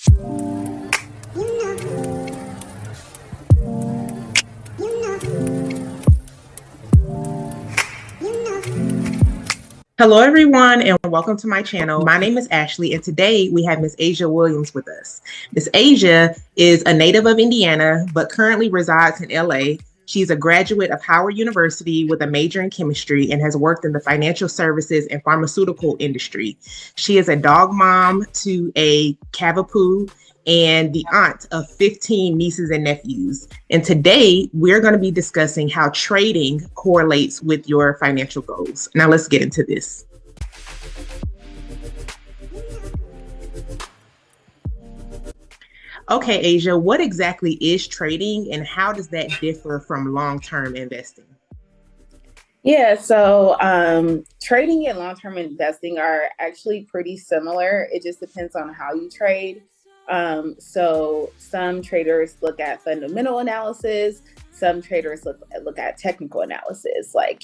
Hello, everyone, and welcome to my channel. My name is Ashley, and today we have Miss Ashia Williams with us. Miss Ashia is a native of Indiana, but currently resides in LA. She's a graduate of Howard University with a major in chemistry and has worked in the financial services and pharmaceutical industry. She is a dog mom to a Cavapoo and the aunt of 15 nieces and nephews. And today we're going to be discussing how trading correlates with your financial goals. Now let's get into this. Okay, Ashia, what exactly is trading and how does that differ from long-term investing? Yeah, so trading and long-term investing are actually pretty similar. It just depends on how you trade. So some traders look at fundamental analysis. Some traders look at technical analysis, like,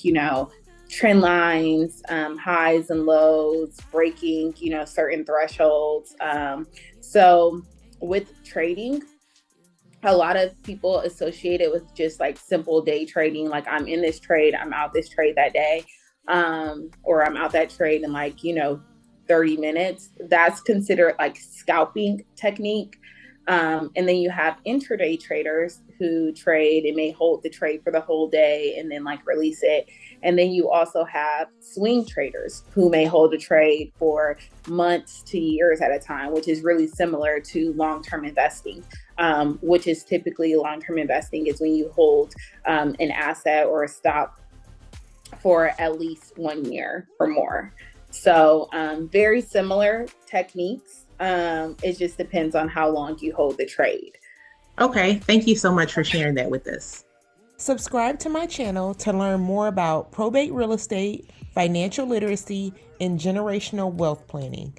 trend lines, highs and lows, breaking, certain thresholds. So with trading, a lot of people associate it with just like simple day trading. Like, I'm in this trade, I'm out this trade that day, or I'm out that trade in 30 minutes. That's considered like scalping technique. And then you have intraday traders who trade and may hold the trade for the whole day and then release it. And then you also have swing traders who may hold a trade for months to years at a time, which is really similar to long-term investing, which is typically long-term investing is when you hold an asset or a stock for at least 1 year or more. So very similar techniques. It just depends on how long you hold the trade. Okay, thank you so much for sharing that with us. Subscribe to my channel to learn more about probate real estate, financial literacy, and generational wealth planning.